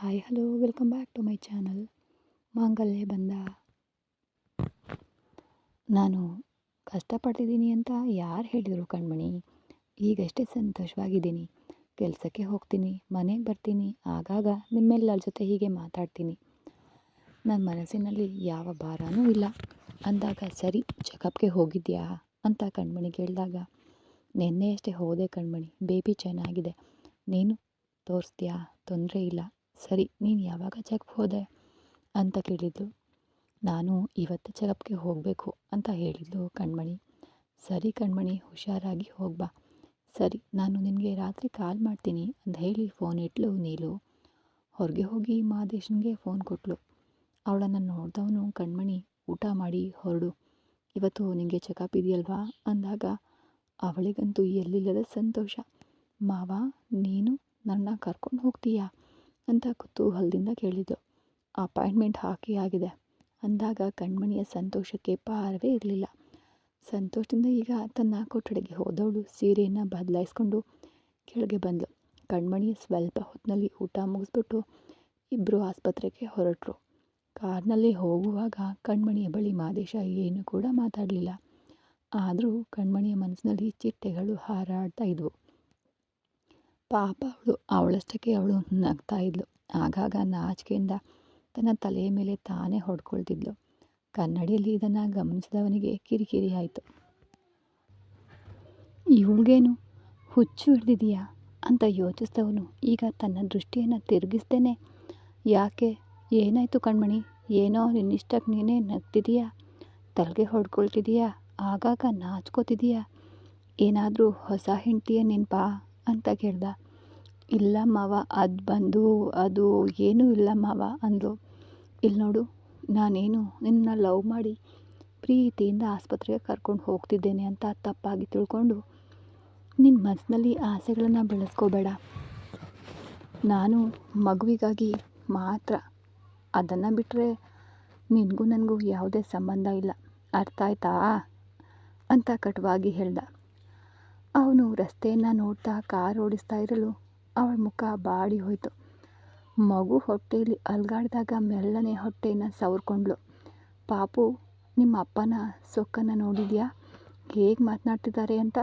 Hi hello welcome back to my channel Mangalya Bandha. ನಾನು ಕಷ್ಟಪಟ್ಟಿದ್ದೀನಿ ಅಂತ ಯಾರು ಹೇಳಿದರು ಕಣ್ಮಣಿ? ಈಗಷ್ಟೇ ಸಂತೋಷವಾಗಿದ್ದೀನಿ. ಕೆಲಸಕ್ಕೆ ಹೋಗ್ತೀನಿ, ಮನೆಗೆ ಬರ್ತೀನಿ, ಆಗಾಗ ನಿಮ್ಮೆಲ್ಲರ ಜೊತೆ ಹೀಗೆ ಮಾತಾಡ್ತೀನಿ. ನನ್ನ ಮನಸ್ಸಿನಲ್ಲಿ ಯಾವ ಭಾರನೂ ಇಲ್ಲ ಅಂದಾಗ, ಸರಿ ಚೆಕಪ್ಗೆ ಹೋಗಿದ್ಯಾ ಅಂತ ಕಣ್ಮಣಿ ಕೇಳಿದಾಗ, ನಿನ್ನೆ ಅಷ್ಟೇ ಹೋದೆ ಕಣ್ಮಣಿ, ಬೇಬಿ ಚೆನ್ನಾಗಿದೆ, ನೀನು ತೋರಿಸ್ತೀಯಾ? ತೊಂದರೆ ಇಲ್ಲ. ಸರಿ, ನೀನು ಯಾವಾಗ ಚೆಕಪ್ ಹೋದೆ ಅಂತ ಕೇಳಿದ್ಲು. ನಾನು ಇವತ್ತು ಚೆಕಪ್ಗೆ ಹೋಗಬೇಕು ಅಂತ ಹೇಳಿದ್ಲು ಕಣ್ಮಣಿ. ಸರಿ ಕಣ್ಮಣಿ, ಹುಷಾರಾಗಿ ಹೋಗ್ಬಾ. ಸರಿ, ನಾನು ನಿನಗೆ ರಾತ್ರಿ ಕಾಲ್ ಮಾಡ್ತೀನಿ ಅಂತ ಹೇಳಿ ಫೋನ್ ಇಟ್ಲು ನೀಲು. ಹೊರಗೆ ಹೋಗಿ ಮಾದೇಶನಿಗೆ ಫೋನ್ ಕೊಟ್ಟಳು. ಅವಳನ್ನು ನೋಡಿದವನು, ಕಣ್ಮಣಿ ಊಟ ಮಾಡಿ ಹೊರಡು, ಇವತ್ತು ನಿನಗೆ ಚೆಕಪ್ ಇದೆಯಲ್ವಾ ಅಂದಾಗ ಅವಳಿಗಂತೂ ಎಲ್ಲಿಲ್ಲದ ಸಂತೋಷ. ಮಾವ, ನೀನು ನನ್ನ ಕರ್ಕೊಂಡು ಹೋಗ್ತೀಯಾ ಅಂತ ಕುತೂಹಲದಿಂದ ಕೇಳಿದ್ದು. ಅಪಾಯಿಂಟ್ಮೆಂಟ್ ಹಾಕಿ ಆಗಿದೆ ಅಂದಾಗ ಕಣ್ಮಣಿಯ ಸಂತೋಷಕ್ಕೆ ಪಾರವೇ ಇರಲಿಲ್ಲ. ಸಂತೋಷದಿಂದ ಈಗ ತನ್ನ ಕೊಠಡಿಗೆ ಹೋದವಳು ಸೀರೆಯನ್ನು ಬದಲಾಯಿಸ್ಕೊಂಡು ಕೆಳಗೆ ಬಂದಳು. ಕಣ್ಮಣಿ ಸ್ವಲ್ಪ ಹೊತ್ತಿನಲ್ಲಿ ಊಟ ಮುಗಿಸ್ಬಿಟ್ಟು ಇಬ್ಬರು ಆಸ್ಪತ್ರೆಗೆ ಹೊರಟರು. ಕಾರ್ನಲ್ಲಿ ಹೋಗುವಾಗ ಕಣ್ಮಣಿಯ ಬಳಿ ಮಾದೇಶ ಏನು ಕೂಡ ಮಾತಾಡಲಿಲ್ಲ. ಆದರೂ ಕಣ್ಮಣಿಯ ಮನಸ್ಸಿನಲ್ಲಿ ಚಿಟ್ಟೆಗಳು ಹಾರಾಡ್ತಾ ಇದ್ವು. ಪಾಪ ಅವಳಷ್ಟಕ್ಕೆ ಅವಳು ನಗ್ತಾ ಇದ್ಲು. ಆಗಾಗ ನಾಚಿಕೆಯಿಂದ ತನ್ನ ತಲೆಯ ಮೇಲೆ ತಾನೇ ಹೊಡ್ಕೊಳ್ತಿದ್ಲು. ಕನ್ನಡಿಯಲ್ಲಿ ಇದನ್ನು ಗಮನಿಸಿದವನಿಗೆ ಕಿರಿಕಿರಿ ಆಯಿತು. ಇವಳಿಗೇನು ಹುಚ್ಚು ಹಿಡ್ದಿದೆಯಾ ಅಂತ ಯೋಚಿಸಿದವನು ಈಗ ತನ್ನ ದೃಷ್ಟಿಯನ್ನು ತಿರುಗಿಸ್ದೇನೆ, ಯಾಕೆ, ಏನಾಯಿತು ಕಣ್ಮಣಿ? ಏನೋ ನಿನ್ನಿಷ್ಟಕ್ಕೆ ನೀನೇ ನಗ್ತಿದೀಯಾ, ತಲೆಗೆ ಹೊಡ್ಕೊಳ್ತಿದೀಯಾ, ಆಗಾಗ ನಾಚ್ಕೋತಿದೀಯಾ, ಏನಾದರೂ ಹೊಸ ಹೆಂಡ್ತಿಯ ನೆನಪಾ ಅಂತ ಕೇಳ್ದ. ಇಲ್ಲ ಮಾವ, ಅದು ಏನೂ ಇಲ್ಲ ಮಾವ ಅಂದರು. ಇಲ್ಲಿ ನೋಡು, ನಾನೇನು ನಿನ್ನ ಲವ್ ಮಾಡಿ ಪ್ರೀತಿಯಿಂದ ಆಸ್ಪತ್ರೆಗೆ ಕರ್ಕೊಂಡು ಹೋಗ್ತಿದ್ದೇನೆ ಅಂತ ತಪ್ಪಾಗಿ ತಿಳ್ಕೊಂಡು ನಿನ್ನ ಮನಸ್ಸಿನಲ್ಲಿ ಆಸೆಗಳನ್ನು ಬೆಳೆಸ್ಕೋಬೇಡ. ನಾನು ಮಗುವಿಗಾಗಿ ಮಾತ್ರ, ಅದನ್ನು ಬಿಟ್ಟರೆ ನಿನಗೂ ನನಗೂ ಯಾವುದೇ ಸಂಬಂಧ ಇಲ್ಲ, ಅರ್ಥ ಆಯ್ತಾ ಅಂತ ಕಟುವಾಗಿ ಹೇಳ್ದ. ಅವನು ರಸ್ತೆಯನ್ನು ನೋಡ್ತಾ ಕಾರ್ ಓಡಿಸ್ತಾ ಇರಲು ಅವಳ ಮುಖ ಬಾಡಿ ಹೋಯಿತು. ಮಗು ಹೊಟ್ಟೆಯಲ್ಲಿ ಅಲ್ಗಾಡಿದಾಗ ಮೆಲ್ಲನೆ ಹೊಟ್ಟೆಯನ್ನು ಸವರ್ಕೊಂಡ್ಳು. ಪಾಪು, ನಿಮ್ಮ ಅಪ್ಪನ ಸೊಕ್ಕನ್ನು ನೋಡಿದ್ಯಾ, ಹೇಗೆ ಮಾತನಾಡ್ತಿದ್ದಾರೆ ಅಂತ?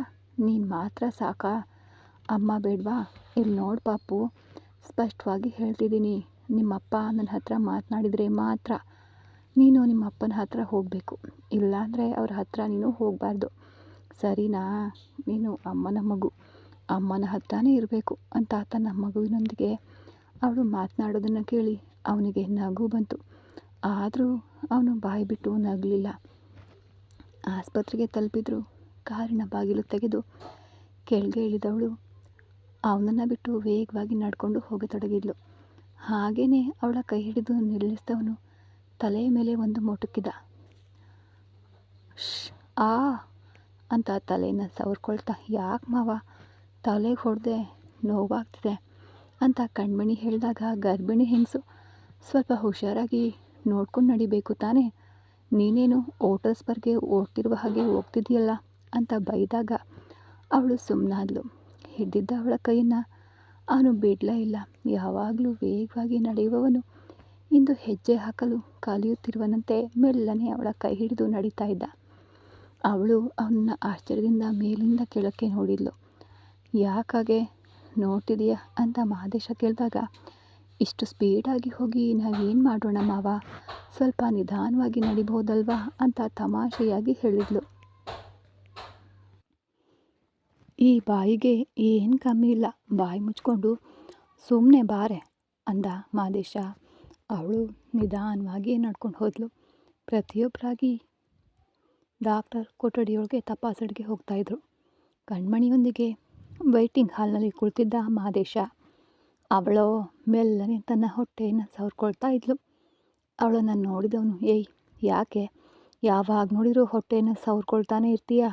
ನೀನು ಮಾತ್ರ ಸಾಕಾ, ಅಮ್ಮ ಬೇಡವಾ? ಇಲ್ಲಿ ನೋಡು ಪಾಪು, ಸ್ಪಷ್ಟವಾಗಿ ಹೇಳ್ತಿದ್ದೀನಿ, ನಿಮ್ಮಪ್ಪ ನನ್ನ ಹತ್ರ ಮಾತನಾಡಿದರೆ ಮಾತ್ರ ನೀನು ನಿಮ್ಮ ಅಪ್ಪನ ಹತ್ರ ಹೋಗಬೇಕು, ಇಲ್ಲಾಂದರೆ ಅವ್ರ ಹತ್ರ ನೀನು ಹೋಗಬಾರ್ದು, ಸರಿನಾ? ನೀನು ಅಮ್ಮನ ಮಗು, ಅಮ್ಮನ ಹತ್ರನೇ ಇರಬೇಕು ಅಂತ ತನ್ನ ಮಗುವಿನೊಂದಿಗೆ ಅವಳು ಮಾತನಾಡೋದನ್ನು ಕೇಳಿ ಅವನಿಗೆ ನಗು ಬಂತು. ಆದರೂ ಅವನು ಬಾಯಿ ಬಿಟ್ಟು ನಗಲಿಲ್ಲ. ಆಸ್ಪತ್ರೆಗೆ ತಲುಪಿದ್ರು. ಕಾರಿನ ಬಾಗಿಲು ತೆಗೆದು ಕೆಳಗೆ ಇಳಿದವಳು ಅವನನ್ನು ಬಿಟ್ಟು ವೇಗವಾಗಿ ನಡ್ಕೊಂಡು ಹೋಗತೊಡಗಿದ್ಲು. ಹಾಗೇನೆ ಅವಳ ಕೈ ಹಿಡಿದು ನಿಲ್ಲಿಸಿದವನು ತಲೆಯ ಮೇಲೆ ಒಂದು ಮೊಟುಕಿದ. ಆ ಅಂತ ತಲೆಯನ್ನು ಸವರ್ಕೊಳ್ತಾ, ಯಾಕೆ ಮಾವ, ತಲೆಗೆ ಹೊಡೆದೆ, ನೋವಾಗ್ತಿದೆ ಅಂತ ಕಣ್ಮಣಿ ಹೇಳಿದಾಗ, ಗರ್ಭಿಣಿ ಹೆಂಗಸು ಸ್ವಲ್ಪ ಹುಷಾರಾಗಿ ನೋಡ್ಕೊಂಡು ನಡಿಬೇಕು ತಾನೇ, ನೀನೇನು ಓಟೋ ಸ್ಪರ್ಧೆಗೆ ಓಡ್ತಿರುವ ಹಾಗೆ ಹೋಗ್ತಿದೆಯಲ್ಲ ಅಂತ ಬೈದಾಗ ಅವಳು ಸುಮ್ಮನಾದ್ಲು. ಹಿಡಿದಿದ್ದ ಅವಳ ಕೈಯನ್ನು ಅವನು ಬಿಡಲೇ ಇಲ್ಲ. ಯಾವಾಗಲೂ ವೇಗವಾಗಿ ನಡೆಯುವವನು ಇಂದು ಹೆಜ್ಜೆ ಹಾಕಲು ಕಲಿಯುತ್ತಿರುವನಂತೆ ಮೆಲ್ಲನೆ ಅವಳ ಕೈ ಹಿಡಿದು ನಡೀತಾ ಇದ್ದ. ಅವಳು ಅವನನ್ನು ಆಶ್ಚರ್ಯದಿಂದ ಮೇಲಿಂದ ಕೆಳಕ್ಕೆ ನೋಡಿದ್ಲು. ಯಾಕಾಗೆ ನೋಡ್ತಿದೀಯ ಅಂತ ಮಾದೇಶ ಕೇಳಿದಾಗ, ಇಷ್ಟು ಸ್ಪೀಡಾಗಿ ಹೋಗಿ ನಾವೇನು ಮಾಡೋಣ ಮಾವ, ಸ್ವಲ್ಪ ನಿಧಾನವಾಗಿ ನಡಿಬಹುದಲ್ವಾ ಅಂತ ತಮಾಷೆಯಾಗಿ ಹೇಳಿದ್ಲು. ಈ ಬಾಯಿಗೆ ಏನು ಕಮ್ಮಿ ಇಲ್ಲ, ಬಾಯಿ ಮುಚ್ಕೊಂಡು ಸುಮ್ಮನೆ ಬಾರೆ ಅಂದ ಮಾದೇಶ. ಅವಳು ನಿಧಾನವಾಗಿ ನಡ್ಕೊಂಡು ಹೋದ್ಲು. ಪ್ರತಿಯೊಬ್ಬರಾಗಿ ಡಾಕ್ಟರ್ ಕೊಠಡಿಯೊಳಗೆ ತಪಾಸಣೆಗೆ ಹೋಗ್ತಾಯಿದ್ರು. ಕಣ್ಮಣಿಯೊಂದಿಗೆ ವೆಯ್ಟಿಂಗ್ ಹಾಲ್ನಲ್ಲಿ ಕುಳಿತಿದ್ದ ಮಾದೇಶ. ಅವಳು ಮೆಲ್ಲನೆ ತನ್ನ ಹೊಟ್ಟೆಯನ್ನು ಸವರ್ಕೊಳ್ತಾ ಇದ್ಲು. ಅವಳನ್ನು ನೋಡಿದವನು, ಏಯ್ ಯಾಕೆ ಯಾವಾಗ ನೋಡಿದರೂ ಹೊಟ್ಟೆಯನ್ನು ಸವರ್ಕೊಳ್ತಾನೆ ಇರ್ತೀಯ,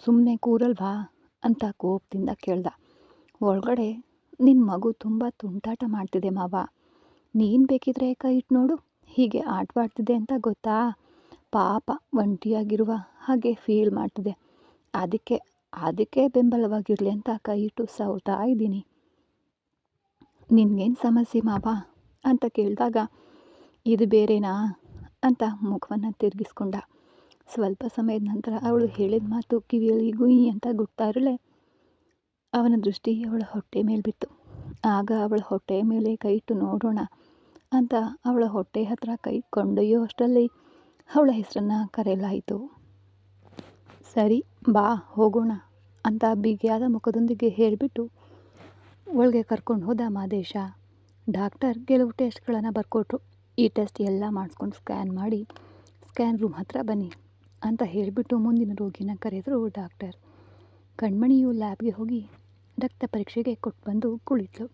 ಸುಮ್ಮನೆ ಕೂರಲ್ವಾ ಅಂತ ಕೋಪದಿಂದ ಕೇಳ್ದ. ಒಳಗಡೆ ನಿನ್ನ ಮಗು ತುಂಬ ತುಂಟಾಟ ಮಾಡ್ತಿದೆ ಮಾವ, ನೀನು ಬೇಕಿದ್ರೆ ಕೈ ಇಟ್ಟು ನೋಡು, ಹೀಗೆ ಆಟವಾಡ್ತಿದೆ ಅಂತ ಗೊತ್ತಾ, ಪಾಪ ಒಂಟಿಯಾಗಿರುವ ಹಾಗೆ ಫೀಲ್ ಮಾಡ್ತಿದೆ, ಅದಕ್ಕೆ ಬೆಂಬಲವಾಗಿರಲಿ ಅಂತ ಕೈ ಇಟ್ಟು ಸವರ್ತಾ ಇದ್ದೀನಿ. ನಿನಗೇನು ಸಮಸ್ಯೆ ಮಾವ ಅಂತ ಕೇಳಿದಾಗ ಇದು ಬೇರೆನಾ ಅಂತ ಮುಖವನ್ನು ತಿರುಗಿಸ್ಕೊಂಡ. ಸ್ವಲ್ಪ ಸಮಯದ ನಂತರ ಅವಳು ಹೇಳಿದ ಮಾತು ಕಿವಿಯಲ್ಲಿ ಗುಯ್ ಅಂತ ಗುಡ್ತಾ ಇರಲೇ ಅವನ ದೃಷ್ಟಿ ಅವಳ ಹೊಟ್ಟೆ ಮೇಲೆ ಬಿತ್ತು. ಆಗ ಅವಳ ಹೊಟ್ಟೆಯ ಮೇಲೆ ಕೈ ಇಟ್ಟು ನೋಡೋಣ ಅಂತ ಅವಳ ಹೊಟ್ಟೆ ಹತ್ರ ಕೈ ಕೊಂಡೊಯ್ಯೋ ಅಷ್ಟರಲ್ಲಿ ಅವಳ ಹೆಸರನ್ನು ಕರೆಯಲಾಯಿತು. ಸರಿ ಬಾ ಹೋಗೋಣ ಅಂತ ಬಿಗಿಯಾದ ಮುಖದೊಂದಿಗೆ ಹೇಳಿಬಿಟ್ಟು ಒಳಗೆ ಕರ್ಕೊಂಡು ಹೋದ ಮಾದೇಶ. ಡಾಕ್ಟರ್ ಕೆಲವು ಟೆಸ್ಟ್ಗಳನ್ನು ಬರ್ಕೊಟ್ರು. ಈ ಟೆಸ್ಟ್ ಎಲ್ಲ ಮಾಡಿಸ್ಕೊಂಡು ಸ್ಕ್ಯಾನ್ ಮಾಡಿ ಸ್ಕ್ಯಾನ್ ರೂಮ್ ಹತ್ರ ಬನ್ನಿ ಅಂತ ಹೇಳಿಬಿಟ್ಟು ಮುಂದಿನ ರೋಗಿನ ಕರೆದರು ಡಾಕ್ಟರ್. ಕಣ್ಮಣಿಯು ಲ್ಯಾಬ್ಗೆ ಹೋಗಿ ರಕ್ತ ಪರೀಕ್ಷೆಗೆ ಕೊಟ್ಟು ಬಂದು ಕುಳಿತಳು.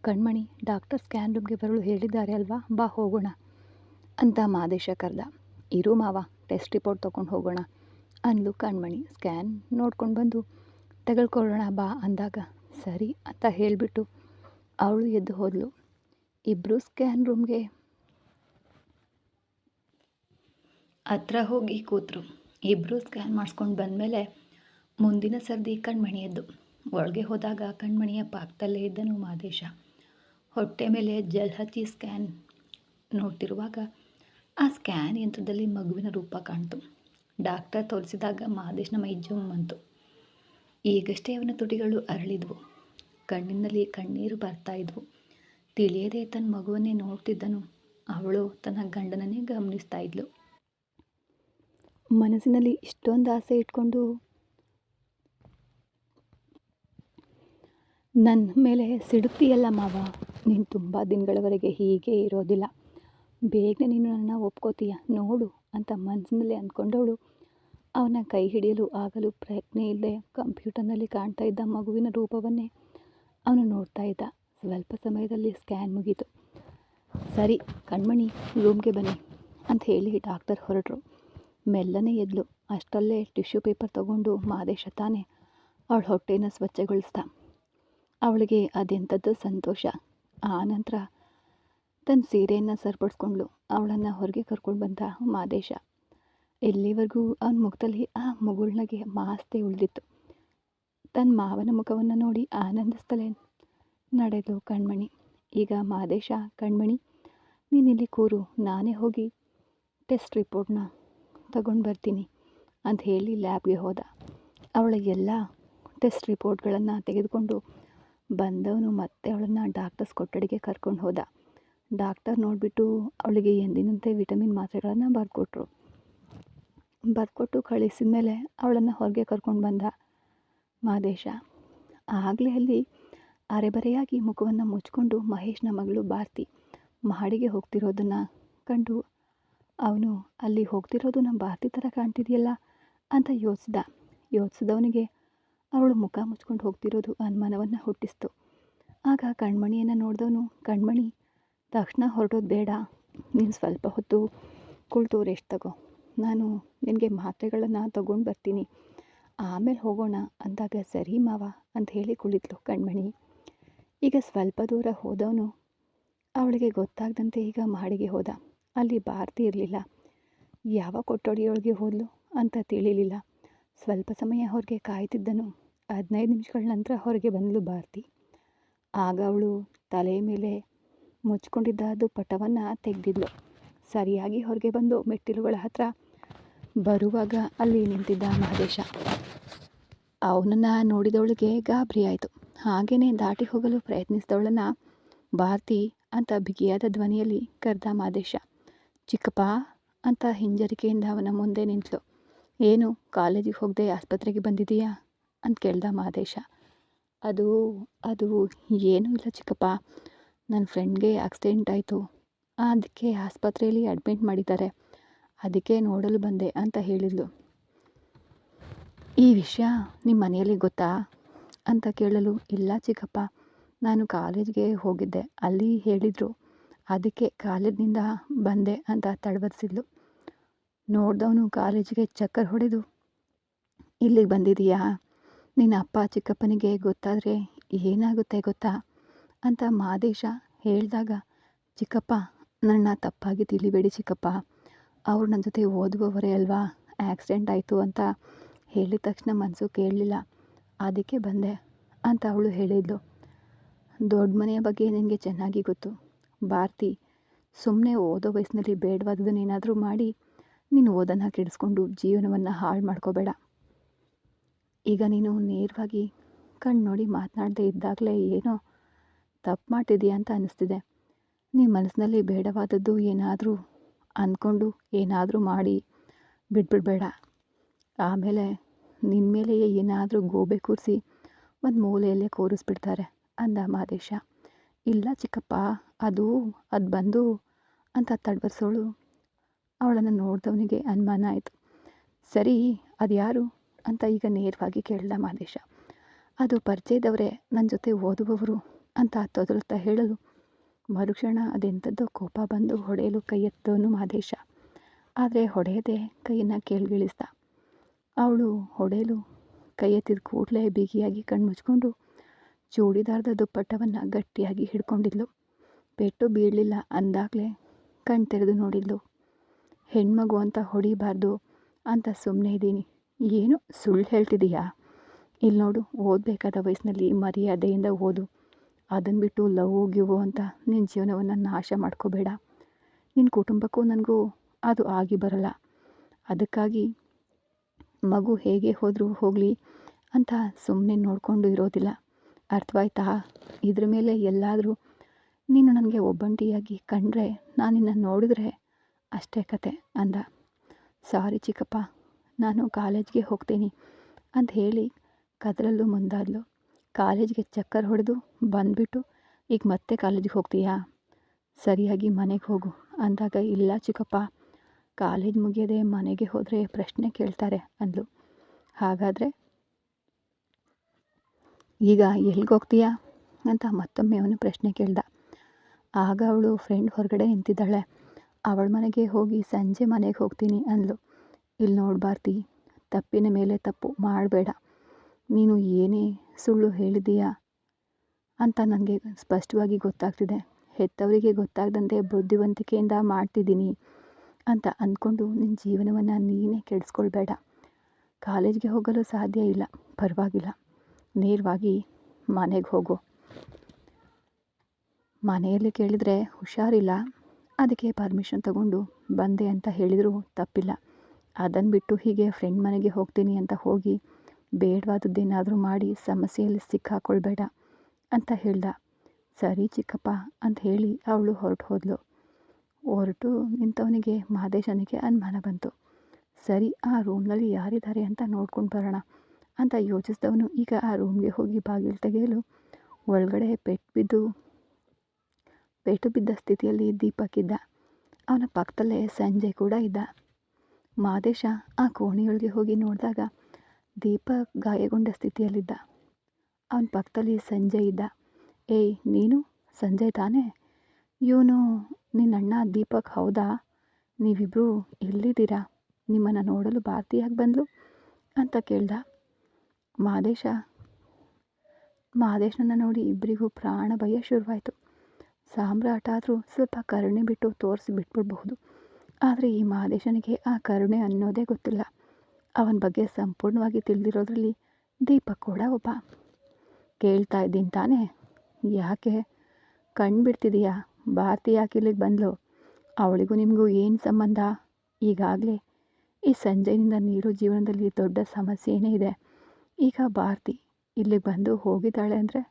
ಕಣ್ಮಣಿ, ಡಾಕ್ಟರ್ ಸ್ಕ್ಯಾನ್ ರೂಮ್ಗೆ ಬರಲು ಹೇಳಿದ್ದಾರೆ ಅಲ್ವಾ, ಬಾ ಹೋಗೋಣ ಅಂತ ಮಾದೇಶ ಕರೆದ. ಇರು ಮಾವ, ಟೆಸ್ಟ್ ರಿಪೋರ್ಟ್ ತೊಗೊಂಡು ಹೋಗೋಣ ಅಂದ್ಲು ಕಣ್ಮಣಿ. ಸ್ಕ್ಯಾನ್ ನೋಡ್ಕೊಂಡು ಬಂದು ತೆಗೆದುಕೊಳ್ಳೋಣ ಬಾ ಅಂದಾಗ ಸರಿ ಅಂತ ಹೇಳಿಬಿಟ್ಟು ಅವಳು ಎದ್ದು ಹೋದಳು. ಇಬ್ಬರು ಸ್ಕ್ಯಾನ್ ರೂಮ್ಗೆ ಹತ್ರ ಹೋಗಿ ಕೂತರು. ಇಬ್ಬರು ಸ್ಕ್ಯಾನ್ ಮಾಡಿಸ್ಕೊಂಡು ಬಂದಮೇಲೆ ಮುಂದಿನ ಸರ್ದಿ ಕಣ್ಮಣಿಯದ್ದು. ಒಳಗೆ ಹೋದಾಗ ಕಣ್ಮಣಿಯ ಪಾಕದಲ್ಲೇ ಇದ್ದನು ಮಾದೇಶ. ಹೊಟ್ಟೆ ಮೇಲೆ ಜೆಲ್ ಹಚ್ಚಿ ಸ್ಕ್ಯಾನ್ ನೋಡ್ತಿರುವಾಗ ಆ ಸ್ಕ್ಯಾನ್ ಯಂತ್ರದಲ್ಲಿ ಮಗುವಿನ ರೂಪ ಕಾಣ್ತು. ಡಾಕ್ಟರ್ ತೋರಿಸಿದಾಗ ಮಾದೇಶನ ಮೈ ಜುಮ್ ಅಂತು. ಈಗಷ್ಟೇ ಅವನ ತುಟಿಗಳು ಅರಳಿದ್ವು. ಕಣ್ಣಿನಲ್ಲಿ ಕಣ್ಣೀರು ಬರ್ತಾ ಇದ್ವು. ತಿಳಿಯದೆ ತನ್ನ ಮಗುವನ್ನೇ ನೋಡ್ತಿದ್ದನು. ಅವಳು ತನ್ನ ಗಂಡನನ್ನೇ ಗಮನಿಸ್ತಾ ಇದ್ಲು. ಮನಸ್ಸಿನಲ್ಲಿ ಇಷ್ಟೊಂದು ಆಸೆ ಇಟ್ಕೊಂಡು ನನ್ನ ಮೇಲೆ ಸಿಡುತ್ತೀಯಲ್ಲ ಮಾವ, ನೀನು ತುಂಬ ದಿನಗಳವರೆಗೆ ಹೀಗೆ ಇರೋದಿಲ್ಲ, ಬೇಗನೆ ನೀನು ನನ್ನ ಒಪ್ಕೋತೀಯ ನೋಡು ಅಂತ ಮನಸ್ಸಿನಲ್ಲಿ ಅಂದ್ಕೊಂಡವಳು ಅವನ ಕೈ ಹಿಡಿಯಲು ಆಗಲು ಪ್ರಯತ್ನ ಇಲ್ಲದೆ ಕಂಪ್ಯೂಟರ್ನಲ್ಲಿ ಕಾಣ್ತಾ ಇದ್ದ ಮಗುವಿನ ರೂಪವನ್ನೇ ಅವನು ನೋಡ್ತಾ ಇದ್ದ. ಸ್ವಲ್ಪ ಸಮಯದಲ್ಲಿ ಸ್ಕ್ಯಾನ್ ಮುಗೀತು. ಸರಿ ಕಣ್ಮಣಿ, ರೂಮ್ಗೆ ಬನ್ನಿ ಅಂತ ಹೇಳಿ ಡಾಕ್ಟರ್ ಹೊರಟರು. ಮೆಲ್ಲನೆ ಎದ್ಲು. ಅಷ್ಟರಲ್ಲೇ ಟಿಶ್ಯೂ ಪೇಪರ್ ತಗೊಂಡು ಮಾದೇಶ ತಾನೇ ಅವಳ ಹೊಟ್ಟೆನ ಸ್ವಚ್ಛಗೊಳಿಸ್ದ. ಅವಳಿಗೆ ಅದೆಂಥದ್ದು ಸಂತೋಷ. ಆ ನಂತರ ತನ್ನ ಸೀರೆಯನ್ನು ಸರಿಪಡಿಸ್ಕೊಂಡ್ಳು. ಅವಳನ್ನು ಹೊರಗೆ ಕರ್ಕೊಂಡು ಬಂದ ಮಾದೇಶ. ಇಲ್ಲಿವರೆಗೂ ಅವನ ಮುಖದಲ್ಲಿ ಆ ಮುಗುಳ್ನಗೆ ಮಾಸ್ತೆ ಉಳಿದಿತ್ತು. ತನ್ನ ಮಾವನ ಮುಖವನ್ನು ನೋಡಿ ಆನಂದಿಸ್ತಲೇ ನಡೆದು ಕಣ್ಮಣಿ. ಈಗ ಮಾದೇಶ, ಕಣ್ಮಣಿ ನೀನಿಲ್ಲಿ ಕೂರು, ನಾನೇ ಹೋಗಿ ಟೆಸ್ಟ್ ರಿಪೋರ್ಟ್ನ ತಗೊಂಡು ಬರ್ತೀನಿ ಅಂತ ಹೇಳಿ ಲ್ಯಾಬ್ಗೆ ಹೋದ. ಅವಳ ಎಲ್ಲ ಟೆಸ್ಟ್ ರಿಪೋರ್ಟ್ಗಳನ್ನು ತೆಗೆದುಕೊಂಡು ಬಂದವನು ಮತ್ತೆ ಅವಳನ್ನು ಡಾಕ್ಟರ್ಸ್ ಕೊಠಡಿಗೆ ಕರ್ಕೊಂಡು ಹೋದ. ಡಾಕ್ಟರ್ ನೋಡಿಬಿಟ್ಟು ಅವಳಿಗೆ ಎಂದಿನಂತೆ ವಿಟಮಿನ್ ಮಾತ್ರೆಗಳನ್ನು ಬರ್ಕೊಟ್ಟು ಕಳಿಸಿದ ಮೇಲೆ ಅವಳನ್ನು ಹೊರಗೆ ಕರ್ಕೊಂಡು ಬಂದ ಮಾದೇಶ. ಆಗಲೇ ಅಲ್ಲಿ ಅರೆಬರೆಯಾಗಿ ಮುಖವನ್ನು ಮುಚ್ಕೊಂಡು ಮಹೇಶ್ನ ಮಗಳು ಭಾರತಿ ಮಹಡಿಗೆ ಹೋಗ್ತಿರೋದನ್ನು ಕಂಡು ಅವನು ಅಲ್ಲಿ ಹೋಗ್ತಿರೋದು ನಮ್ಮ ಭಾರತಿ ಥರ ಕಾಣ್ತಿದೆಯಲ್ಲ ಅಂತ ಯೋಚಿಸಿದವನಿಗೆ ಅವಳು ಮುಖ ಮುಚ್ಕೊಂಡು ಹೋಗ್ತಿರೋದು ಅನುಮಾನವನ್ನು ಹುಟ್ಟಿಸ್ತು. ಆಗ ಕಣ್ಮಣಿಯನ್ನು ನೋಡಿದವನು, ಕಣ್ಮಣಿ ತಕ್ಷಣ ಹೊರಟೋದು ಬೇಡ, ನೀನು ಸ್ವಲ್ಪ ಹೊತ್ತು ಕುಳಿತು ರೆಸ್ಟ್ ತಗೋ, ನಾನು ನಿನಗೆ ಮಾತ್ರೆಗಳನ್ನು ತಗೊಂಡು ಬರ್ತೀನಿ, ಆಮೇಲೆ ಹೋಗೋಣ ಅಂದಾಗ ಸರಿ ಮಾವ ಅಂತ ಹೇಳಿ ಕುಳಿತಳು ಕಣ್ಮಣಿ. ಈಗ ಸ್ವಲ್ಪ ದೂರ ಹೋದವನು ಅವಳಿಗೆ ಗೊತ್ತಾಗದಂತೆ ಈಗ ಮಹಡಿಗೆ ಹೋದ. ಅಲ್ಲಿ ಭಾರತಿ ಇರಲಿಲ್ಲ. ಯಾವ ಕೊಠಡಿಯೊಳಗೆ ಹೋದ್ಲು ಅಂತ ತಿಳಿಲಿಲ್ಲ. ಸ್ವಲ್ಪ ಸಮಯ ಹೊರಗೆ ಕಾಯ್ತಿದ್ದನು. 15 ನಿಮಿಷಗಳ ನಂತರ ಹೊರಗೆ ಬಂದಳು ಭಾರತಿ. ಆಗ ಅವಳು ತಲೆಯ ಮೇಲೆ ಮುಚ್ಕೊಂಡಿದ್ದ ದುಪ್ಪಟ್ಟವನ್ನು ತೆಗೆದಿದ್ಲು. ಸರಿಯಾಗಿ ಹೊರಗೆ ಬಂದು ಮೆಟ್ಟಿಲುಗಳ ಹತ್ರ ಬರುವಾಗ ಅಲ್ಲಿ ನಿಂತಿದ್ದ ಮಹದೇಶ. ಅವನನ್ನು ನೋಡಿದವಳಿಗೆ ಗಾಬರಿ ಆಯಿತು. ಹಾಗೆಯೇ ದಾಟಿ ಹೋಗಲು ಪ್ರಯತ್ನಿಸಿದವಳನ್ನು ಭಾರತಿ ಅಂತ ಬಿಗಿಯಾದ ಧ್ವನಿಯಲ್ಲಿ ಕರೆದ ಮಾದೇಶ. ಚಿಕ್ಕಪ್ಪ ಅಂತ ಹಿಂಜರಿಕೆಯಿಂದ ಅವನ ಮುಂದೆ ನಿಂತಳು. ಏನು, ಕಾಲೇಜಿಗೆ ಹೋಗದೆ ಆಸ್ಪತ್ರೆಗೆ ಬಂದಿದೀಯಾ ಅಂತ ಕೇಳ್ದ ಮಾದೇಶ. ಅದು ಏನೂ ಇಲ್ಲ ಚಿಕ್ಕಪ್ಪ, ನನ್ನ ಫ್ರೆಂಡ್ಗೆ ಆಕ್ಸಿಡೆಂಟ್ ಆಯಿತು, ಅದಕ್ಕೆ ಆಸ್ಪತ್ರೆಯಲ್ಲಿ ಅಡ್ಮಿಟ್ ಮಾಡಿದ್ದಾರೆ, ಅದಕ್ಕೆ ನೋಡಲು ಬಂದೆ ಅಂತ ಹೇಳಿದ್ಲು. ಈ ವಿಷಯ ನಿಮ್ಮ ಮನೆಯಲ್ಲಿ ಗೊತ್ತಾ ಅಂತ ಕೇಳಲು, ಇಲ್ಲ ಚಿಕ್ಕಪ್ಪ, ನಾನು ಕಾಲೇಜ್ಗೆ ಹೋಗಿದ್ದೆ, ಅಲ್ಲಿ ಹೇಳಿದರು, ಅದಕ್ಕೆ ಕಾಲೇಜಿನಿಂದ ಬಂದೆ ಅಂತ ತಡವರಿಸಿದ್ಲು. ನೋಡಿದವನು ಕಾಲೇಜಿಗೆ ಚಕ್ಕರ್ ಹೊಡೆದು, ಇಲ್ಲಿಗೆ ಬಂದಿದೀಯಾ, ನಿನ್ನ ಅಪ್ಪ ಚಿಕ್ಕಪ್ಪನಿಗೆ ಗೊತ್ತಾದರೆ ಏನಾಗುತ್ತೆ ಗೊತ್ತಾ ಅಂತ ಮಾದೇಶ ಹೇಳಿದಾಗ, ಚಿಕ್ಕಪ್ಪ ನನ್ನ ತಪ್ಪಾಗಿ ತಿಳಿಬೇಡಿ ಚಿಕ್ಕಪ್ಪ, ಅವ್ರು ನನ್ನ ಜೊತೆ ಓದುವವರೇ ಅಲ್ವಾ, ಆಕ್ಸಿಡೆಂಟ್ ಆಯಿತು ಅಂತ ಹೇಳಿದ ತಕ್ಷಣ ಮನಸ್ಸು ಕೇಳಲಿಲ್ಲ, ಅದಕ್ಕೆ ಬಂದೆ ಅಂತ ಅವಳು ಹೇಳಿದ್ಲು. ದೊಡ್ಡ ಮನೆಯ ಬಗ್ಗೆ ನಿನಗೆ ಚೆನ್ನಾಗಿ ಗೊತ್ತು, ಭಾರತಿ, ಸುಮ್ಮನೆ ಓದೋ ವಯಸ್ಸಿನಲ್ಲಿ ಬೇಡವಾದದನ್ನೇನಾದರೂ ಮಾಡಿ ನೀನು ಓದನ್ನು ಕೆಡಿಸ್ಕೊಂಡು ಜೀವನವನ್ನು ಹಾಳು ಮಾಡ್ಕೋಬೇಡ. ಈಗ ನೀನು ನೇರವಾಗಿ ಕಣ್ಣು ನೋಡಿ ಮಾತನಾಡದೇ ಇದ್ದಾಗಲೇ ಏನೋ ತಪ್ಪು ಮಾಡ್ತಿದ್ದೀಯಾ ಅಂತ ಅನ್ನಿಸ್ತಿದೆ. ನೀನು ಮನಸ್ಸಿನಲ್ಲಿ ಬೇಡವಾದದ್ದು ಏನಾದರೂ ಅಂದ್ಕೊಂಡು ಏನಾದರೂ ಮಾಡಿ ಬಿಟ್ಬಿಡಬೇಡ. ಆಮೇಲೆ ನಿನ್ನ ಮೇಲೆಯೇ ಏನಾದರೂ ಗೋಬೆ ಕೂರಿಸಿ ಒಂದು ಮೂಲೆಯಲ್ಲೇ ಕೂರಿಸ್ಬಿಡ್ತಾರೆ ಅಂದ ಮಾದೇಶ. ಇಲ್ಲ ಚಿಕ್ಕಪ್ಪ, ಅದು ಬಂದು ಅಂತ ತಡಬರ್ಸೋಳು ಅವಳನ್ನು ನೋಡಿದವನಿಗೆ ಅನುಮಾನ ಆಯಿತು. ಸರಿ, ಅದು ಯಾರು ಅಂತ ಈಗ ನೇರವಾಗಿ ಕೇಳಿದ ಮಾದೇಶ. ಅದು ಪರಿಚಯದವರೇ, ನನ್ನ ಜೊತೆ ಓದುವವರು ಅಂತ ತೊದಲುತ್ತಾ ಹೇಳಲು ಮರುಕ್ಷಣ ಅದೆಂಥದ್ದೋ ಕೋಪ ಬಂದು ಹೊಡೆಯಲು ಕೈ ಎತ್ತವನು ಮಾದೇಶ. ಆದರೆ ಹೊಡೆಯದೆ ಕೈಯನ್ನು ಕೆಳಗಿಳಿಸ್ದ. ಅವಳು ಹೊಡೆಯಲು ಕೈ ಎತ್ತಿದ ಕೂಡಲೇ ಬಿಗಿಯಾಗಿ ಕಣ್ಮುಚ್ಕೊಂಡು ಚೂಡಿದಾರದ ದುಪ್ಪಟ್ಟವನ್ನು ಗಟ್ಟಿಯಾಗಿ ಹಿಡ್ಕೊಂಡಿದ್ಲು. ಪೆಟ್ಟು ಬೀಳಲಿಲ್ಲ ಅಂದಾಗಲೇ ಕಣ್ ತೆರೆದು ನೋಡಿದ್ಲು. ಹೆಣ್ಮಗು ಅಂತ ಹೊಡಿಬಾರ್ದು ಅಂತ ಸುಮ್ಮನೆ ಇದ್ದೀನಿ, ಏನು ಸುಳ್ಳು ಹೇಳ್ತಿದೀಯಾ? ಇಲ್ಲಿ ನೋಡು, ಓದಬೇಕಾದ ವಯಸ್ಸಿನಲ್ಲಿ ಮರ್ಯಾದೆಯಿಂದ ಓದು. ಅದನ್ನು ಬಿಟ್ಟು ಲವ್ ಗಿವು ಅಂತ ನಿನ್ನ ಜೀವನವನ್ನು ನಾಶ ಮಾಡ್ಕೋಬೇಡ. ನಿನ್ನ ಕುಟುಂಬಕ್ಕೂ ನನಗೂ ಅದು ಆಗಿ ಬರಲ್ಲ. ಅದಕ್ಕಾಗಿ ಮಗು ಹೇಗೆ ಹೋದರೂ ಹೋಗಲಿ ಅಂತ ಸುಮ್ಮನೆ ನೋಡಿಕೊಂಡು ಇರೋದಿಲ್ಲ. ಅರ್ಥವಾಯ್ತಾ? ಇದ್ರ ಮೇಲೆ ಎಲ್ಲಾದರೂ ನೀನು ನನಗೆ ಒಬ್ಬಂಟಿಯಾಗಿ ಕಂಡ್ರೆ ನಾನು ನಿನ್ನ ನೋಡಿದ್ರೆ ಅಷ್ಟೇ ಕತೆ ಅಂದ. ಸಾರಿ ಚಿಕ್ಕಪ್ಪ, ನಾನು ಕಾಲೇಜ್ಗೆ ಹೋಗ್ತೀನಿ ಅಂತ ಹೇಳಿ ಕದಲಲು ಮುಂದಾದ್ಲು. ಕಾಲೇಜ್ಗೆ ಚಕ್ಕರ್ ಹೊಡೆದು ಬಂದುಬಿಟ್ಟು ಈಗ ಮತ್ತೆ ಕಾಲೇಜಿಗೆ ಹೋಗ್ತೀಯಾ? ಸರಿಯಾಗಿ ಮನೆಗೆ ಹೋಗು ಅಂದಾಗ, ಇಲ್ಲ ಚಿಕ್ಕಪ್ಪ, ಕಾಲೇಜ್ ಮುಗಿಯದೆ ಮನೆಗೆ ಹೋದರೆ ಪ್ರಶ್ನೆ ಕೇಳ್ತಾರೆ ಅಂದ್ಲು. ಹಾಗಾದರೆ ಈಗ ಎಲ್ಲಿಗೆ ಹೋಗ್ತೀಯಾ ಅಂತ ಮತ್ತೊಮ್ಮೆ ಅವನು ಪ್ರಶ್ನೆ ಕೇಳ್ದ. ಆಗ ಅವಳು ಫ್ರೆಂಡ್ ಹೊರಗಡೆ ನಿಂತಿದ್ದಾಳೆ, ಅವಳ ಮನೆಗೆ ಹೋಗಿ ಸಂಜೆ ಮನೆಗೆ ಹೋಗ್ತೀನಿ ಅಂದ್ಲು. ಇಲ್ಲಿ ನೋಡಿ ಭಾರತಿ, ತಪ್ಪಿನ ಮೇಲೆ ತಪ್ಪು ಮಾಡಬೇಡ. ನೀನು ಏನೇ ಸುಳ್ಳು ಹೇಳಿದೀಯಾ ಅಂತ ನನಗೆ ಸ್ಪಷ್ಟವಾಗಿ ಗೊತ್ತಾಗ್ತಿದೆ. ಹೆತ್ತವರಿಗೆ ಗೊತ್ತಾಗದಂತೆ ಬುದ್ಧಿವಂತಿಕೆಯಿಂದ ಮಾಡ್ತಿದ್ದೀನಿ ಅಂತ ಅಂದ್ಕೊಂಡು ನಿನ್ನ ಜೀವನವನ್ನು ನೀನೇ ಕೆಡಿಸ್ಕೊಳ್ಬೇಡ. ಕಾಲೇಜ್ಗೆ ಹೋಗಲು ಸಾಧ್ಯ ಇಲ್ಲ, ಪರವಾಗಿಲ್ಲ, ನೇರವಾಗಿ ಮನೆಗೆ ಹೋಗು. ಮನೆಯಲ್ಲಿ ಕೇಳಿದರೆ ಹುಷಾರಿಲ್ಲ, ಅದಕ್ಕೆ ಪರ್ಮಿಷನ್ ತಗೊಂಡು ಬಂದೆ ಅಂತ ಹೇಳಿದರೂ ತಪ್ಪಿಲ್ಲ. ಅದನ್ನು ಬಿಟ್ಟು ಹೀಗೆ ಫ್ರೆಂಡ್ ಮನೆಗೆ ಹೋಗ್ತೀನಿ ಅಂತ ಹೋಗಿ ಬೇಡವಾದದ್ದೇನಾದರೂ ಮಾಡಿ ಸಮಸ್ಯೆಯಲ್ಲಿ ಸಿಕ್ಕಾಕೊಳ್ಬೇಡ ಅಂತ ಹೇಳ್ದ. ಸರಿ ಚಿಕ್ಕಪ್ಪ ಅಂತ ಹೇಳಿ ಅವಳು ಹೊರಟು ಹೋದ್ಲು. ಹೊರಟು ನಿಂತವನಿಗೆ ಮಾದೇಶನಿಗೆ ಅನುಮಾನ ಬಂತು. ಸರಿ, ಆ ರೂಮ್ನಲ್ಲಿ ಯಾರಿದ್ದಾರೆ ಅಂತ ನೋಡ್ಕೊಂಡು ಬರೋಣ ಅಂತ ಯೋಚಿಸಿದವನು ಈಗ ಆ ರೂಮ್ಗೆ ಹೋಗಿ ಬಾಗಿಲು ತೆಗೆಯಲು ಒಳಗಡೆ ಪೆಟ್ಟು ಬಿದ್ದ ಸ್ಥಿತಿಯಲ್ಲಿ ದೀಪಕ್ ಇದ್ದ. ಅವನ ಪಕ್ಕದಲ್ಲೇ ಸಂಜಯ್ ಕೂಡ ಇದ್ದ. ಮಾದೇಶ ಆ ಕೋಣೆಯೊಳಗೆ ಹೋಗಿ ನೋಡಿದಾಗ ದೀಪಕ್ ಗಾಯಗೊಂಡ ಸ್ಥಿತಿಯಲ್ಲಿದ್ದ. ಅವನ ಪಕ್ಕದಲ್ಲಿ ಸಂಜಯ್ ಇದ್ದ. ಏಯ್, ನೀನು ಸಂಜಯ್ ತಾನೇ? ಇವನು ನಿನ್ನಣ್ಣ ದೀಪಕ್ ಹೌದಾ? ನೀವಿಬ್ಬರು ಎಲ್ಲಿದ್ದೀರಾ? ನಿಮ್ಮನ್ನು ನೋಡಲು ಭಾರತಿಯಾಗಿ ಬಂದ್ಲು ಅಂತ ಕೇಳ್ದ. ಮಾದೇಶನನ್ನು ನೋಡಿ ಇಬ್ಬರಿಗೂ ಪ್ರಾಣ ಭಯ ಶುರುವಾಯಿತು. ಸಾಮ್ರಾಟ್ ಆದರೂ ಸ್ವಲ್ಪ ಕರುಣೆ ಬಿಟ್ಟು ತೋರಿಸಿ ಬಿಟ್ಬಿಡ್ಬಹುದು. ಆದರೆ ಈ ಮಾದೇಶನಿಗೆ ಆ ಕರುಣೆ ಅನ್ನೋದೇ ಗೊತ್ತಿಲ್ಲ. ಅವನ ಬಗ್ಗೆ ಸಂಪೂರ್ಣವಾಗಿ ತಿಳಿದಿರೋದ್ರಲ್ಲಿ ದೀಪಕ್ ಕೂಡ ಒಬ್ಬ. ಕೇಳ್ತಾ ಇದ್ದೀನಿ ತಾನೇ? ಯಾಕೆ ಕಣ್ಣು ಬಿಡ್ತಿದೀಯಾ? ಭಾರತಿ ಯಾಕೆ ಇಲ್ಲಿಗೆ ಬಂದ್ಲು? ಅವಳಿಗೂ ನಿಮಗೂ ಏನು ಸಂಬಂಧ? ಈಗಾಗಲೇ ಈ ಸಂಜೆಯಿಂದ ನೀರು ಜೀವನದಲ್ಲಿ ದೊಡ್ಡ ಸಮಸ್ಯೆನೇ ಇದೆ. ಈಗ ಭಾರತಿ ಇಲ್ಲಿಗೆ ಬಂದು ಹೋಗಿದ್ದಾಳೆ ಅಂದರೆ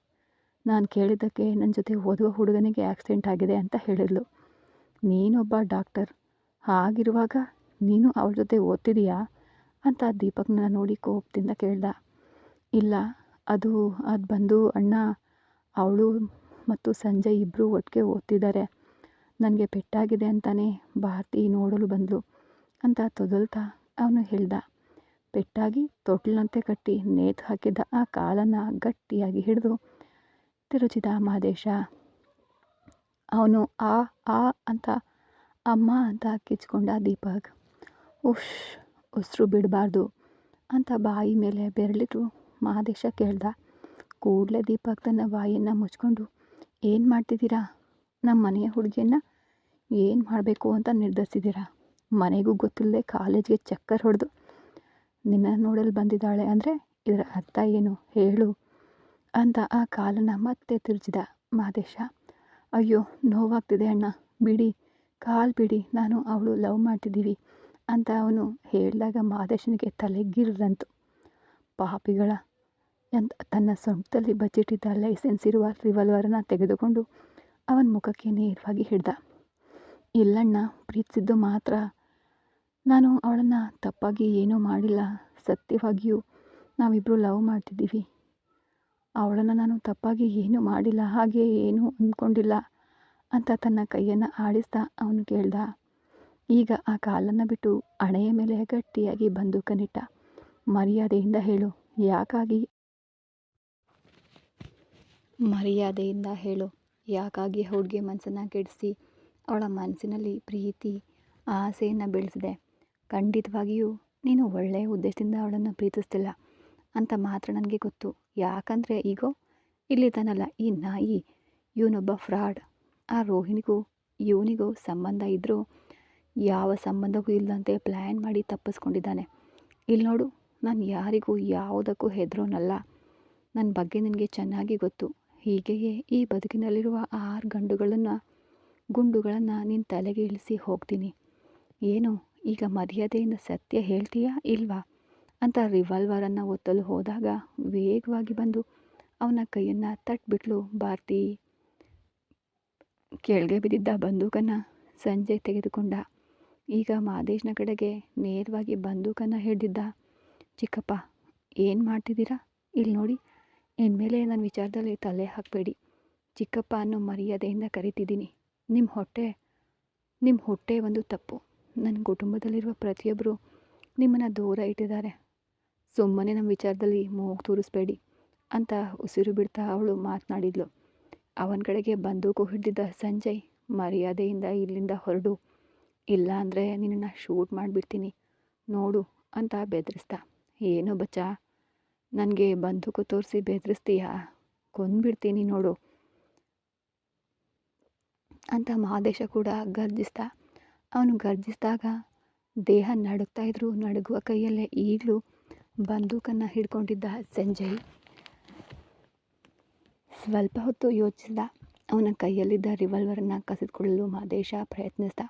ನಾನು ಕೇಳಿದ್ದಕ್ಕೆ ನನ್ನ ಜೊತೆ ಓದುವ ಹುಡುಗನಿಗೆ ಆಕ್ಸಿಡೆಂಟ್ ಆಗಿದೆ ಅಂತ ಹೇಳಿದ್ಲು. ನೀನೊಬ್ಬ ಡಾಕ್ಟರ್, ಹಾಗಿರುವಾಗ ನೀನು ಅವಳ ಜೊತೆ ಓದ್ತಿದೀಯಾ ಅಂತ ದೀಪಕ್ನ ನೋಡಿ ಕೋಪದಿಂದ ಕೇಳ್ದ. ಇಲ್ಲ, ಅದು ಬಂದು ಅಣ್ಣ, ಅವಳು ಮತ್ತು ಸಂಜಯ್ ಇಬ್ಬರು ಒಟ್ಟಿಗೆ ಓದ್ತಿದ್ದಾರೆ. ನನಗೆ ಪೆಟ್ಟಾಗಿದೆ ಅಂತಾನೆ ಭಾರತಿ ನೋಡಲು ಬಂದಳು ಅಂತ ತೊದಲ್ತಾ ಅವನು ಹೇಳ್ದ. ಪೆಟ್ಟಾಗಿ ತೊಟ್ಲಂತೆ ಕಟ್ಟಿ ನೇತು ಹಾಕಿದ್ದ ಆ ಕಾಲನ್ನು ಗಟ್ಟಿಯಾಗಿ ಹಿಡಿದು ತಿರುಚಿದ ಮಾದೇಶ. ಅವನು ಆ ಅಂತ ಅಮ್ಮ ಅಂತ ಕಿಚ್ಕೊಂಡ ದೀಪಕ್. ಉಸಿರು ಬಿಡಬಾರ್ದು ಅಂತ ಬಾಯಿ ಮೇಲೆ ಬೆರಳಿಟ್ಟು ಮಾದೇಶ ಕೇಳ್ದ. ಕೂಡಲೇ ದೀಪಕ್ ತನ್ನ ಬಾಯಿಯನ್ನು ಮುಚ್ಕೊಂಡು, ಏನು ಮಾಡ್ತಿದ್ದೀರಾ? ನಮ್ಮ ಮನೆಯ ಹುಡುಗಿಯನ್ನು ಏನು ಮಾಡಬೇಕು ಅಂತ ನಿರ್ಧರಿಸಿದ್ದೀರಾ? ಮನೆಗೂ ಗೊತ್ತಿಲ್ಲದೆ ಕಾಲೇಜ್ಗೆ ಚಕ್ಕರ್ ಹೊಡೆದು ನಿನ್ನ ನೋಡಲು ಬಂದಿದ್ದಾಳೆ ಅಂದರೆ ಇದರ ಅರ್ಥ ಏನು ಹೇಳು ಅಂತ ಆ ಕಾಲನ್ನು ಮತ್ತೆ ತಿರುಚಿದ ಮಾದೇಶ. ಅಯ್ಯೋ ನೋವಾಗ್ತಿದೆ ಅಣ್ಣ, ಬಿಡಿ, ಕಾಲು ಬಿಡಿ, ನಾನು ಅವಳು ಲವ್ ಮಾಡ್ತಿದ್ದೀವಿ ಅಂತ ಅವನು ಹೇಳಿದಾಗ ಮಾದೇಶನಿಗೆ ತಲೆಗಿರ್ರಂತು. ಪಾಪಿಗಳ ಅಂತ ತನ್ನ ಸೊಂಟದಲ್ಲಿ ಬಚ್ಚಿಟ್ಟಿದ್ದ ಲೈಸೆನ್ಸ್ ಇರುವ ರಿವಾಲ್ವರನ್ನು ತೆಗೆದುಕೊಂಡು ಅವನ ಮುಖಕ್ಕೆ ನೇರವಾಗಿ ಹಿಡ್ದ. ಇಲ್ಲಣ್ಣ, ಪ್ರೀತಿಸಿದ್ದು ಮಾತ್ರ. ನಾನು ಅವಳನ್ನು ತಪ್ಪಾಗಿ ಏನೂ ಮಾಡಿಲ್ಲ. ಸತ್ಯವಾಗಿಯೂ ನಾವಿಬ್ಬರು ಲವ್ ಮಾಡ್ತಿದ್ದೀವಿ. ಅವಳನ್ನು ನಾನು ತಪ್ಪಾಗಿ ಏನೂ ಮಾಡಿಲ್ಲ, ಹಾಗೆ ಏನೂ ಅಂದ್ಕೊಂಡಿಲ್ಲ ಅಂತ ತನ್ನ ಕೈಯನ್ನು ಆಡಿಸ್ತಾ ಅವನು ಕೇಳ್ದ. ಈಗ ಆ ಕಾಲನ್ನು ಬಿಟ್ಟು ಹಣೆಯ ಮೇಲೆ ಗಟ್ಟಿಯಾಗಿ ಬಂದೂಕನ್ನಿಟ್ಟ. ಮರ್ಯಾದೆಯಿಂದ ಹೇಳು, ಯಾಕಾಗಿ ಹುಡುಗಿ ಮನಸ್ಸನ್ನು ಕೆಡಿಸಿ ಅವಳ ಮನಸ್ಸಿನಲ್ಲಿ ಪ್ರೀತಿ ಆಸೆಯನ್ನು ಬೆಳೆಸಿದೆ? ಖಂಡಿತವಾಗಿಯೂ ನೀನು ಒಳ್ಳೆಯ ಉದ್ದೇಶದಿಂದ ಅವಳನ್ನು ಪ್ರೀತಿಸ್ತಿಲ್ಲ ಅಂತ ಮಾತ್ರ ನನಗೆ ಗೊತ್ತು. ಯಾಕಂದರೆ ಈಗೋ ಇಲ್ಲಿದ್ದಾನಲ್ಲ ಈ ನಾಯಿ, ಇವನೊಬ್ಬ ಫ್ರಾಡ್. ಆ ರೋಹಿಣಿಗೂ ಇವನಿಗೂ ಸಂಬಂಧ ಇದ್ದರೂ ಯಾವ ಸಂಬಂಧವೂ ಇಲ್ಲದಂತೆ ಪ್ಲ್ಯಾನ್ ಮಾಡಿ ತಪ್ಪಿಸ್ಕೊಂಡಿದ್ದಾನೆ. ಇಲ್ಲಿ ನೋಡು, ನಾನು ಯಾರಿಗೂ ಯಾವುದಕ್ಕೂ ಹೆದರೋನಲ್ಲ. ನನ್ನ ಬಗ್ಗೆ ನಿನಗೆ ಚೆನ್ನಾಗಿ ಗೊತ್ತು. ಹೀಗೆಯೇ ಈ ಬದುಕಿನಲ್ಲಿರುವ 6 ಗುಂಡುಗಳನ್ನು ನಿನ್ನ ತಲೆಗೆ ಇಳಿಸಿ ಹೋಗ್ತೀನಿ. ಏನು ಈಗ ಮರ್ಯಾದೆಯಿಂದ ಸತ್ಯ ಹೇಳ್ತೀಯಾ ಇಲ್ವಾ ಅಂತ ರಿವಾಲ್ವರನ್ನು ಒತ್ತಲು ಹೋದಾಗ ವೇಗವಾಗಿ ಬಂದು ಅವನ ಕೈಯನ್ನು ತಟ್ಬಿಟ್ಲು ಭಾರತಿ. ಕೆಳಗೆ ಬಿದ್ದಿದ್ದ ಬಂದೂಕನ್ನು ಸಂಜಯ್ ತೆಗೆದುಕೊಂಡ. ಈಗ ಮಾದೇಶ್ನ ಕಡೆಗೆ ನೇರವಾಗಿ ಬಂದೂಕನ್ನು ಹಿಡಿದಿದ್ದ. ಚಿಕ್ಕಪ್ಪ, ಏನು ಮಾಡ್ತಿದ್ದೀರಾ? ಇಲ್ಲಿ ನೋಡಿ, ಇನ್ಮೇಲೆ ನನ್ನ ವಿಚಾರದಲ್ಲಿ ತಲೆ ಹಾಕಬೇಡಿ. ಚಿಕ್ಕಪ್ಪ ಅನ್ನೋ ಮರ್ಯಾದೆಯಿಂದ ಕರಿತಿದ್ದೀನಿ. ನಿಮ್ಮ ಹೊಟ್ಟೆ ಒಂದು ತಪ್ಪು. ನನ್ನ ಕುಟುಂಬದಲ್ಲಿರುವ ಪ್ರತಿಯೊಬ್ಬರು ನಿಮ್ಮನ್ನು ದೂರ ಇಟ್ಟಿದ್ದಾರೆ. ಸುಮ್ಮನೆ ನಮ್ಮ ವಿಚಾರದಲ್ಲಿ ಮೂಗು ತೂರಿಸ್ಬೇಡಿ ಅಂತ ಉಸಿರು ಬಿಡ್ತಾ ಅವಳು ಮಾತನಾಡಿದ್ಲು. ಅವನ ಕಡೆಗೆ ಬಂದೂಕು ಹಿಡಿದಿದ್ದ ಸಂಜಯ್, ಮರ್ಯಾದೆಯಿಂದ ಇಲ್ಲಿಂದ ಹೊರಡು, ಇಲ್ಲ ಅಂದರೆ ನಿನ್ನನ್ನು ಶೂಟ್ ಮಾಡಿಬಿಡ್ತೀನಿ ನೋಡು ಅಂತ ಬೆದರಿಸ್ದ. ಏನು ಬಚ್ಚ, ನನಗೆ ಬಂದೂಕು ತೋರಿಸಿ ಬೆದರಿಸ್ತೀಯಾ? ಕೊಂದ್ಬಿಡ್ತೀನಿ ನೋಡು ಅಂತ ಮಾದೇಶ ಕೂಡ ಗರ್ಜಿಸ್ದ. ಅವನು ಗರ್ಜಿಸಿದಾಗ ದೇಹ ನಡುಗ್ತಾ ಇದ್ರೂ ನಡುಗುವ ಕೈಯಲ್ಲೇ ಈಗಲೂ ಬಂದೂಕನ್ನು ಹಿಡ್ಕೊಂಡಿದ್ದ ಸಂಜಯ್ ಸ್ವಲ್ಪ ಹೊತ್ತು ಯೋಚಿಸಿದ. ಅವನ ಕೈಯಲ್ಲಿದ್ದ ರಿವಾಲ್ವರನ್ನು ಕಸಿದುಕೊಳ್ಳಲು ಮಾದೇಶ ಪ್ರಯತ್ನಿಸಿದ.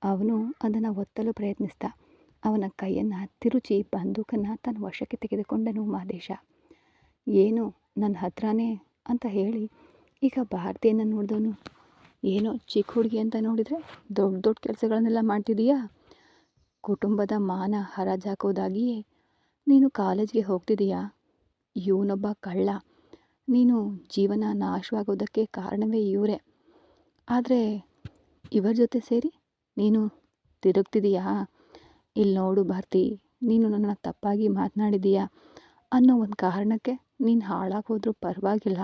ಅವನು ಅದನ್ನು ಒತ್ತಲು ಪ್ರಯತ್ನಿಸಿದ. ಅವನ ಕೈಯನ್ನು ತಿರುಚಿ ಬಂದೂಕನ್ನು ತನ್ನ ವಶಕ್ಕೆ ತೆಗೆದುಕೊಂಡನು ಮಾದೇಶ. ಏನು ನನ್ನ ಹತ್ರನೇ ಅಂತ ಹೇಳಿ ಈಗ ಭಾರತಿಯನ್ನು ನೋಡಿದವನು ಏನೋ ಚಿಕ್ಕ ಹುಡುಗಿ ಅಂತ ನೋಡಿದರೆ ದೊಡ್ಡ ದೊಡ್ಡ ಕೆಲಸಗಳನ್ನೆಲ್ಲ ಮಾಡ್ತಿದ್ದೀಯಾ? ಕುಟುಂಬದ ಮಾನ ಹರಾಜಾಕೋದಾಗಿಯೇ ನೀನು ಕಾಲೇಜ್ಗೆ ಹೋಗ್ತಿದ್ದೀಯಾ? ಇವನೊಬ್ಬ ಕಳ್ಳ. ನೀನು ಜೀವನ ನಾಶವಾಗೋದಕ್ಕೆ ಕಾರಣವೇ ಇವರೇ. ಆದರೆ ಇವರ ಜೊತೆ ಸೇರಿ ನೀನು ತಿರುಗ್ತಿದ್ದೀಯಾ? ಇಲ್ಲಿ ನೋಡು ಭಾರತಿ, ನೀನು ನನ್ನನ್ನು ತಪ್ಪಾಗಿ ಮಾತನಾಡಿದೀಯಾ ಅನ್ನೋ ಒಂದು ಕಾರಣಕ್ಕೆ ನೀನು ಹಾಳಾಗೋದ್ರೂ ಪರವಾಗಿಲ್ಲ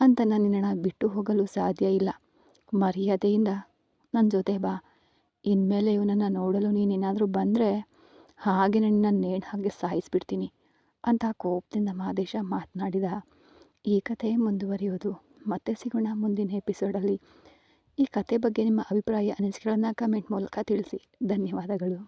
ಅಂತ ನಾನು ನಿನ್ನನ್ನು ಬಿಟ್ಟು ಹೋಗಲು ಸಾಧ್ಯ ಇಲ್ಲ. ಮರ್ಯಾದೆಯಿಂದ ನನ್ನ ಜೊತೆ ಬಾ. ಇನ್ಮೇಲೆ ಇವನನ್ನು ನೋಡಲು ನೀನೇನಾದರೂ ಬಂದರೆ ಹಾಗೆ ನಿನ್ನ ನೇಣು ಹಾಗೆ ಸಾಯಿಸಿಬಿಡ್ತೀನಿ ಅಂತ ಕೋಪದಿಂದ ಮಾದೇಶ ಮಾತನಾಡಿದ. ಈ ಕಥೆ ಮುಂದುವರಿಯೋದು. ಮತ್ತೆ ಸಿಗೋಣ ಮುಂದಿನ ಎಪಿಸೋಡಲ್ಲಿ. ಈ ಕತೆ ಬಗ್ಗೆ ನಿಮ್ಮ ಅಭಿಪ್ರಾಯ ಅನಿಸಿಕೆಗಳನ್ನು ಕಮೆಂಟ್ ಮೂಲಕ ತಿಳಿಸಿ. ಧನ್ಯವಾದಗಳು.